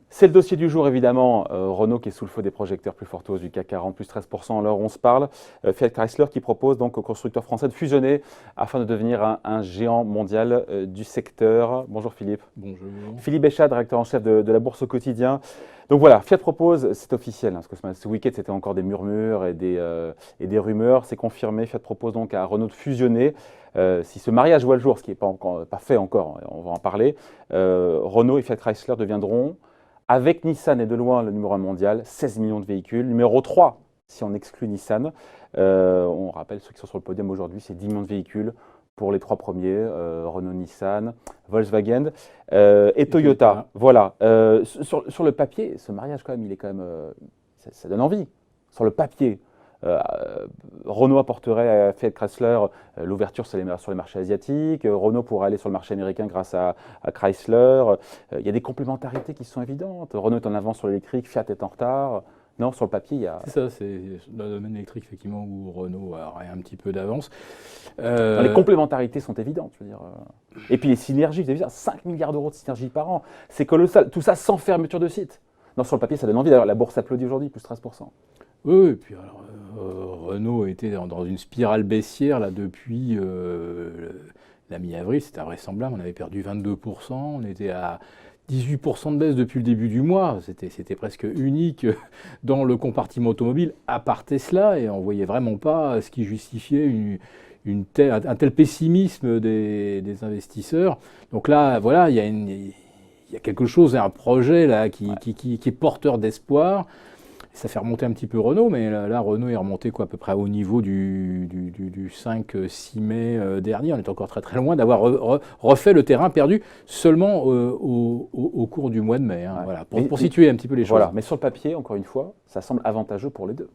C'est le dossier du jour, évidemment. Renault qui est sous le feu des projecteurs, plus forte hausse du CAC 40, plus 13% à l'heure où on se parle. Fiat Chrysler qui propose donc aux constructeurs français de fusionner afin de devenir un géant mondial du secteur. Bonjour Philippe. Bonjour. Philippe Béchat, directeur en chef de la Bourse au quotidien. Donc voilà, Fiat propose, c'est officiel, hein, parce que ce week-end c'était encore des murmures et des rumeurs. C'est confirmé, Fiat propose donc à Renault de fusionner. Si ce mariage voit le jour, ce qui n'est pas fait encore, on va en parler, Renault et Fiat Chrysler deviendront, avec Nissan et de loin le numéro 1 mondial, 16 millions de véhicules. Numéro 3, si on exclut Nissan. On rappelle ceux qui sont sur le podium aujourd'hui, c'est 10 millions de véhicules pour les 3 premiers, Renault, Nissan, Volkswagen et Toyota. Voilà. Sur le papier, ce mariage quand même, il est quand même, ça donne envie. Sur le papier, Renault apporterait à Fiat Chrysler l'ouverture sur les marchés asiatiques. Renault pourrait aller sur le marché américain grâce à Chrysler. Il y a des complémentarités qui sont évidentes. Renault est en avance sur l'électrique, Fiat est en retard. Non, sur le papier, il y a... C'est ça, c'est dans le domaine électrique, effectivement, où Renault aurait un petit peu d'avance. Les complémentarités sont évidentes, je veux dire. Et puis les synergies, vous avez vu ça, 5 milliards d'euros de synergies par an. C'est colossal. Tout ça sans fermeture de site. Non, sur le papier, ça donne envie. D'ailleurs, la bourse applaudit aujourd'hui, plus 13%. Oui, et puis alors, Renault était dans une spirale baissière là, depuis la mi-avril, c'était invraisemblable, on avait perdu 22%, on était à 18% de baisse depuis le début du mois, c'était presque unique dans le compartiment automobile, à part Tesla, et on ne voyait vraiment pas ce qui justifiait un tel pessimisme des investisseurs. Donc là, voilà, il y a quelque chose, un projet là, qui est porteur d'espoir. Ça fait remonter un petit peu Renault, mais là Renault est remonté à peu près au niveau du 5-6 mai dernier. On est encore très très loin d'avoir refait le terrain perdu seulement au cours du mois de mai. Hein, ouais. Voilà, pour situer un petit peu les choses. Voilà. Mais sur le papier, encore une fois, ça semble avantageux pour les deux.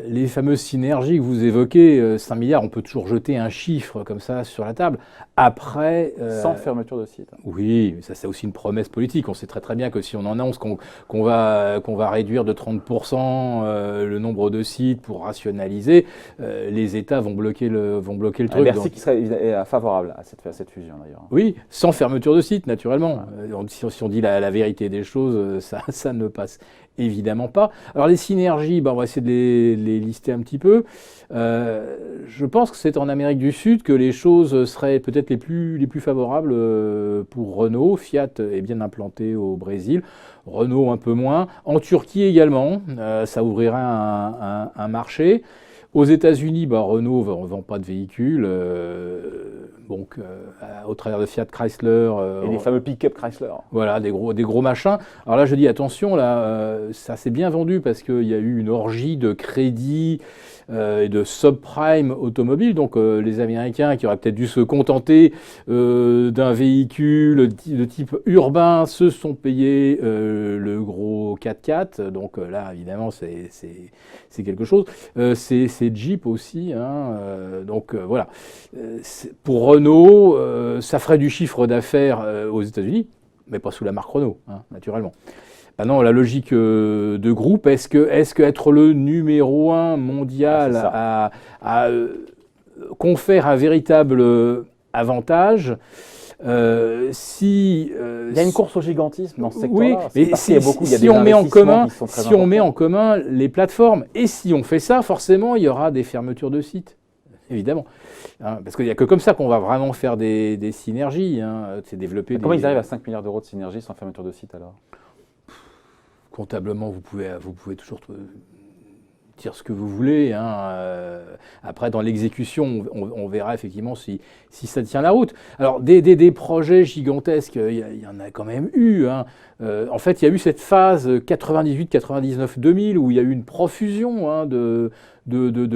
Les fameuses synergies que vous évoquez, 5 milliards, on peut toujours jeter un chiffre comme ça sur la table. Après... sans fermeture de site. Oui, ça c'est aussi une promesse politique. On sait très très bien que si on annonce qu'on va réduire de 30% le nombre de sites pour rationaliser, les États vont bloquer le truc. Bercy qui serait favorable à cette fusion d'ailleurs. Oui, sans fermeture de site, naturellement. Ouais. Si on dit la vérité des choses, ça ne passe évidemment pas. Alors les synergies, on va essayer de les lister un petit peu. Je pense que c'est en Amérique du Sud que les choses seraient peut-être les plus favorables pour Renault. Fiat est bien implanté au Brésil, Renault un peu moins. En Turquie également, ça ouvrirait un marché. Aux États-Unis, Renault ne vend pas de véhicules, au travers de Fiat Chrysler. Et les fameux pick-up Chrysler. Voilà, des gros machins. Alors là, je dis attention, là, ça s'est bien vendu parce qu'il y a eu une orgie de crédits et de subprime automobile. Donc les Américains qui auraient peut-être dû se contenter d'un véhicule de type urbain se sont payés le gros 4x4. Donc là, évidemment, c'est quelque chose. C'est Jeep aussi. Hein, voilà. Pour Renault, ça ferait du chiffre d'affaires aux États-Unis, mais pas sous la marque Renault, hein, naturellement. Non, la logique de groupe, est-ce que être le numéro 1 mondial confère un véritable avantage il y a une course au gigantisme dans ce secteur-là. Oui, mais si on met en commun les plateformes, et si on fait ça, forcément, il y aura des fermetures de sites. Évidemment. Hein, parce qu'il n'y a que comme ça qu'on va vraiment faire des synergies. Hein, c'est développer comment ils arrivent à 5 milliards d'euros de synergie sans fermeture de site alors? Comptablement, vous pouvez toujours dire ce que vous voulez. Hein. Après, dans l'exécution, on verra effectivement si ça tient la route. Alors, des projets gigantesques, il y en a quand même eu. Hein. En fait, il y a eu cette phase 98, 99, 2000 où il y a eu une profusion de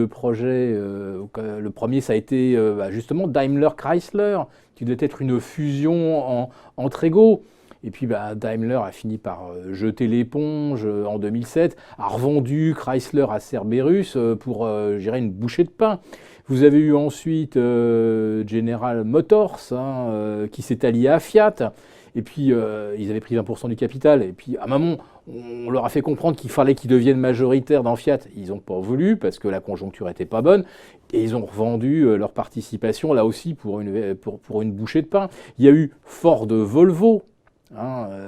projets. Le premier, ça a été justement Daimler Chrysler, qui devait être une fusion entre égaux. Et puis Daimler a fini par jeter l'éponge en 2007, a revendu Chrysler à Cerberus pour gérer une bouchée de pain. Vous avez eu ensuite General Motors qui s'est allié à Fiat. et puis ils avaient pris 20% du capital, et puis à un moment, on leur a fait comprendre qu'il fallait qu'ils deviennent majoritaires dans Fiat. Ils n'ont pas voulu parce que la conjoncture n'était pas bonne, et ils ont revendu leur participation là aussi pour une bouchée de pain. Il y a eu Ford Volvo.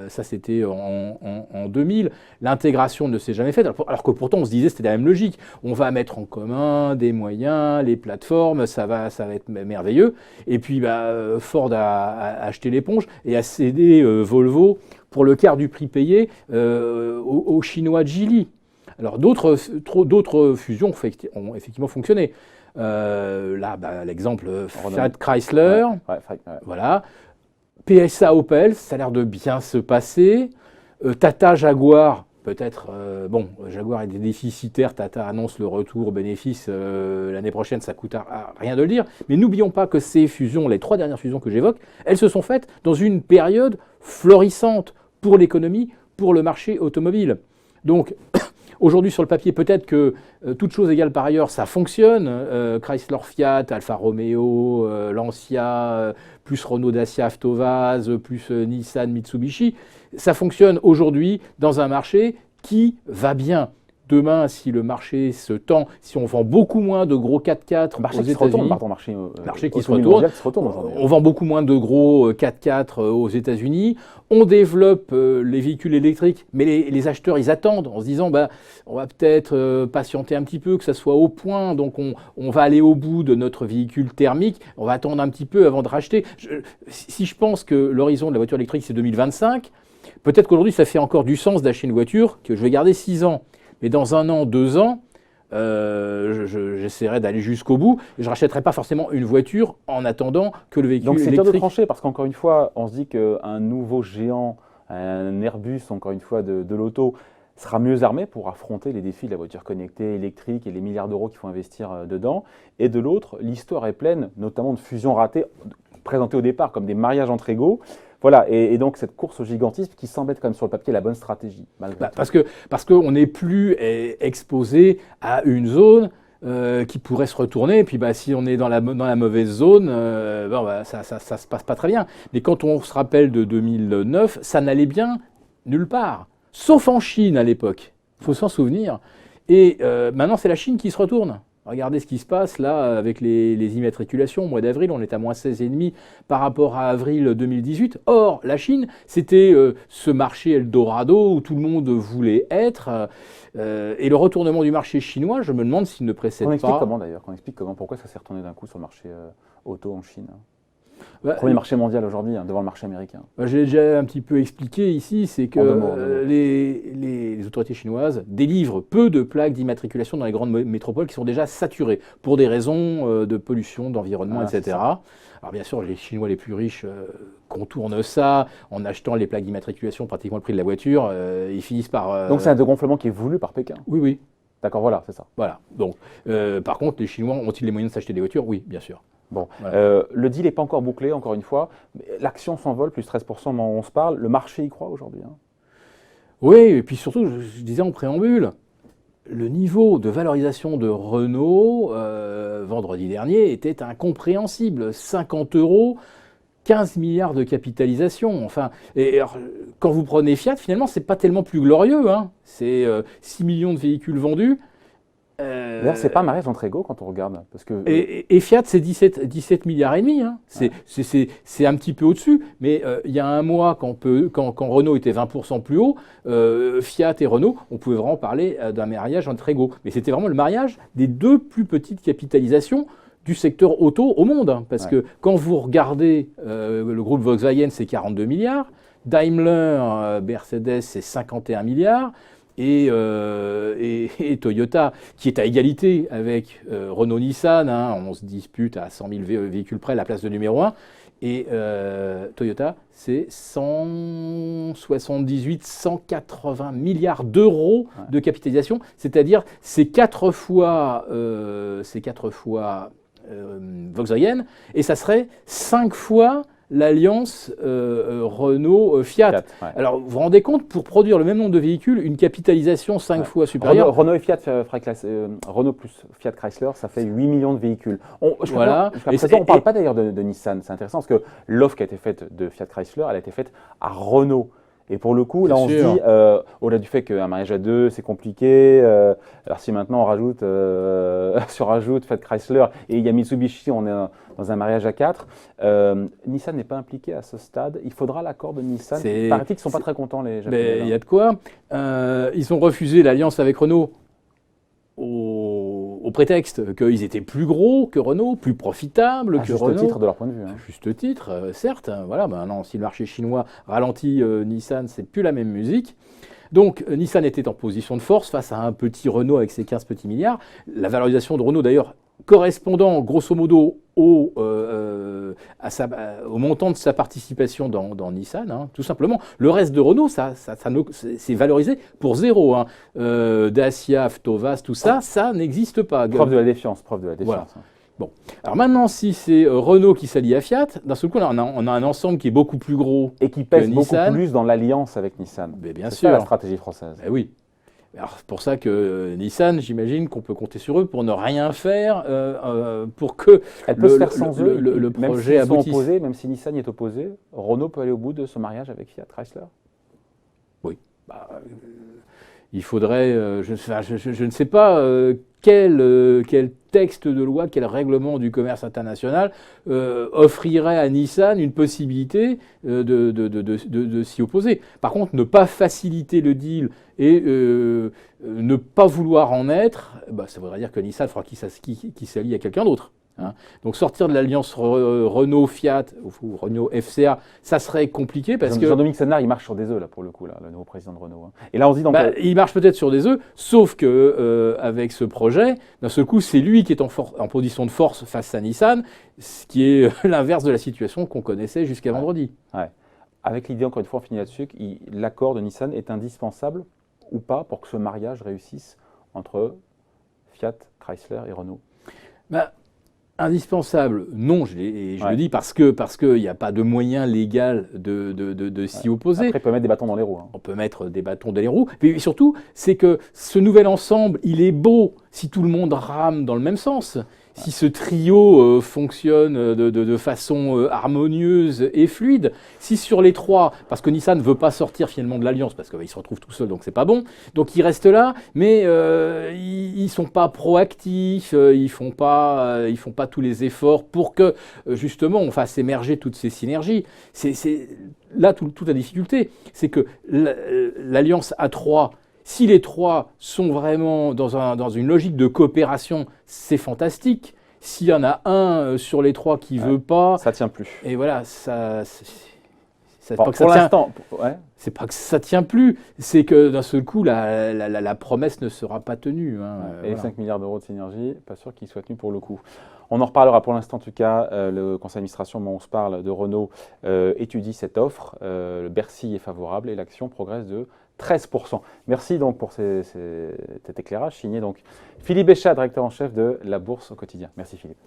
Ça c'était en 2000. L'intégration ne s'est jamais faite, alors que pourtant on se disait c'était la même logique. On va mettre en commun des moyens, les plateformes, ça va être merveilleux. Et puis Ford a acheté l'éponge et a cédé Volvo pour le quart du prix payé aux Chinois Geely. Alors d'autres fusions ont effectivement fonctionné. L'exemple Fiat Chrysler, voilà. PSA Opel, ça a l'air de bien se passer. Tata Jaguar, peut-être, Jaguar est déficitaire, Tata annonce le retour bénéfice l'année prochaine, ça coûte rien de le dire. Mais n'oublions pas que ces fusions, les 3 dernières fusions que j'évoque, elles se sont faites dans une période florissante pour l'économie, pour le marché automobile. Donc, aujourd'hui, sur le papier, peut-être que, toutes choses égales par ailleurs, ça fonctionne. Chrysler Fiat, Alfa Romeo, Lancia, plus Renault Dacia Avtovaz, plus Nissan Mitsubishi, ça fonctionne aujourd'hui dans un marché qui va bien. Demain, si le marché se tend, si on vend beaucoup moins de gros 4x4 aux États-Unis, marché qui se retourne, on vend beaucoup moins de gros 4x4 aux États-Unis, on développe les véhicules électriques, mais les acheteurs, ils attendent en se disant, on va peut-être patienter un petit peu, que ça soit au point, donc on va aller au bout de notre véhicule thermique, on va attendre un petit peu avant de racheter. Si je pense que l'horizon de la voiture électrique, c'est 2025, peut-être qu'aujourd'hui, ça fait encore du sens d'acheter une voiture que je vais garder 6 ans. Mais dans 1 an, 2 ans, j'essaierai d'aller jusqu'au bout. Je ne rachèterai pas forcément une voiture en attendant que le véhicule électrique... Donc c'est dur de trancher parce qu'encore une fois, on se dit qu'un nouveau géant, un Airbus, encore une fois, de l'auto, sera mieux armé pour affronter les défis de la voiture connectée, électrique et les milliards d'euros qu'il faut investir dedans. Et de l'autre, l'histoire est pleine, notamment de fusions ratées, présentées au départ comme des mariages entre égaux. Voilà, et donc cette course au gigantisme qui semble être quand même sur le papier la bonne stratégie. Parce qu'on n'est plus exposé à une zone qui pourrait se retourner, et puis si on est dans la mauvaise zone, ça se passe pas très bien. Mais quand on se rappelle de 2009, ça n'allait bien nulle part, sauf en Chine à l'époque, il faut s'en souvenir. Et maintenant c'est la Chine qui se retourne. Regardez ce qui se passe là avec les immatriculations. Au mois d'avril, on est à moins 16,5 par rapport à avril 2018. Or, la Chine, c'était ce marché Eldorado où tout le monde voulait être. Et le retournement du marché chinois, je me demande s'il ne précède pas... On explique comment d'ailleurs? Pourquoi ça s'est retourné d'un coup sur le marché auto en Chine? Premier marché mondial aujourd'hui, devant le marché américain. J'ai déjà un petit peu expliqué ici, c'est que les autorités chinoises délivrent peu de plaques d'immatriculation dans les grandes métropoles qui sont déjà saturées pour des raisons de pollution, d'environnement, etc. Alors bien sûr, les Chinois les plus riches contournent ça en achetant les plaques d'immatriculation pratiquement le prix de la voiture. Ils finissent par... Donc c'est un dégonflement qui est voulu par Pékin? Oui. D'accord, voilà, c'est ça. Voilà. Donc, par contre, les Chinois ont-ils les moyens de s'acheter des voitures? Oui, bien sûr. Bon, voilà. Le deal n'est pas encore bouclé, encore une fois. L'action s'envole, plus 13% au moment où on se parle. Le marché y croit aujourd'hui. Oui, et puis surtout, je disais en préambule, le niveau de valorisation de Renault, vendredi dernier, était incompréhensible. 50 €, 15 milliards de capitalisation. Enfin, alors, quand vous prenez Fiat, finalement, ce n'est pas tellement plus glorieux. C'est 6 millions de véhicules vendus. D'ailleurs, c'est pas un mariage entre égaux quand on regarde. Parce que... et Fiat, c'est 17 milliards et demi. C'est un petit peu au-dessus. Mais il y a un mois, quand Renault était 20% plus haut, Fiat et Renault, on pouvait vraiment parler d'un mariage entre égaux. Mais c'était vraiment le mariage des 2 plus petites capitalisations du secteur auto au monde. Parce que quand vous regardez le groupe Volkswagen, c'est 42 milliards. Daimler, Mercedes, c'est 51 milliards. Et Toyota, qui est à égalité avec Renault-Nissan, on se dispute à 100 000 véhicules près la place de numéro 1, et Toyota, c'est 180 milliards d'euros de capitalisation, c'est-à-dire c'est 4 fois Volkswagen, et ça serait 5 fois l'alliance Renault-Fiat. Fiat, ouais. Alors, vous vous rendez compte, pour produire le même nombre de véhicules, une capitalisation 5 fois supérieure. Renault et Fiat, Renault plus Fiat Chrysler, ça fait 8 millions de véhicules. Voilà. Jusqu'à présent, on ne parle pas d'ailleurs de Nissan. C'est intéressant parce que l'offre qui a été faite de Fiat Chrysler, elle a été faite à Renault. Et pour le coup, là, Bien on se sûr. dit, au-delà du fait qu'un mariage à deux, c'est compliqué, alors si maintenant on rajoute, surrajoute Fiat Chrysler et il y a Mitsubishi, on est dans un mariage à quatre, Nissan n'est pas impliqué à ce stade. Il faudra l'accord de Nissan. Il paraît qu'ils ne sont pas très contents, les Japonais. Il y a de quoi. Ils ont refusé l'alliance avec Renault au prétexte qu'ils étaient plus gros que Renault, plus profitables que Renault. Juste titre de leur point de vue. Hein. Juste titre, certes. Voilà, maintenant, si le marché chinois ralentit, Nissan, c'est plus la même musique. Donc, Nissan était en position de force face à un petit Renault avec ses 15 petits milliards. La valorisation de Renault, d'ailleurs, correspondant grosso modo au montant de sa participation dans Nissan, hein, tout simplement. Le reste de Renault, c'est valorisé pour zéro. Hein. Dacia, Avtovaz, tout ça, ça n'existe pas. Preuve de la défiance. Voilà. Bon. Alors maintenant, si c'est Renault qui s'allie à Fiat, d'un seul coup, là, on a un ensemble qui est beaucoup plus gros et qui pèse que beaucoup Nissan. plus dans l'alliance avec Nissan. Mais bien c'est sûr. ça la stratégie française. Eh oui. Alors, c'est pour ça que Nissan, j'imagine qu'on peut compter sur eux pour ne rien faire pour que Elle peut se faire sans eux. le projet aboutisse. Même si Nissan y est opposé, Renault peut aller au bout de ce mariage avec Fiat Chrysler. Oui. Bah, il faudrait, je ne sais pas quel texte de loi, quel règlement du commerce international offrirait à Nissan une possibilité de s'y opposer. Par contre, ne pas faciliter le deal et ne pas vouloir en être, bah, ça voudrait dire que Nissan fera qu'il s'allie à quelqu'un d'autre. Hein. Donc sortir de l'alliance Renault-Fiat ou Renault-FCA, ça serait compliqué parce que... Jean-Dominique Senard, il marche sur des œufs, là, pour le coup, là, le nouveau président de Renault. Hein. Et là, on se dit... Donc, il marche peut-être sur des œufs, sauf que avec ce projet, d'un seul coup, c'est lui qui est en position de force face à Nissan, ce qui est l'inverse de la situation qu'on connaissait jusqu'à vendredi. Ouais. Avec l'idée, encore une fois, on finit là-dessus, que l'accord de Nissan est indispensable ou pas pour que ce mariage réussisse entre Fiat, Chrysler et Renault. Indispensable, non, je le dis parce qu'il n'y a pas de moyen légal de s'y opposer. Après, on peut mettre des bâtons dans les roues. Hein. On peut mettre des bâtons dans les roues. Mais surtout, c'est que ce nouvel ensemble, il est beau si tout le monde rame dans le même sens. Si ce trio fonctionne de façon harmonieuse et fluide, si sur les trois, parce que Nissan ne veut pas sortir finalement de l'alliance, parce qu'il se retrouve tout seul, donc c'est pas bon, donc il reste là, mais ils sont pas proactifs, ils font pas tous les efforts pour que justement on fasse émerger toutes ces synergies. C'est là toute la difficulté, c'est que l'alliance A3. Si les trois sont vraiment dans une logique de coopération, c'est fantastique. S'il y en a un sur les trois qui ne veut pas... Ça ne tient plus. Et voilà, Pour l'instant, c'est pas que ça ne tient plus, c'est que d'un seul coup, la promesse ne sera pas tenue. Hein, et les 5 milliards d'euros de synergie, pas sûr qu'ils soient tenus pour le coup. On en reparlera pour l'instant, en tout cas. Le conseil d'administration, on se parle de Renault, étudie cette offre. Le Bercy est favorable et l'action progresse de 13%. Merci donc pour cet éclairage signé donc Philippe Béchat, directeur en chef de la Bourse au quotidien. Merci Philippe.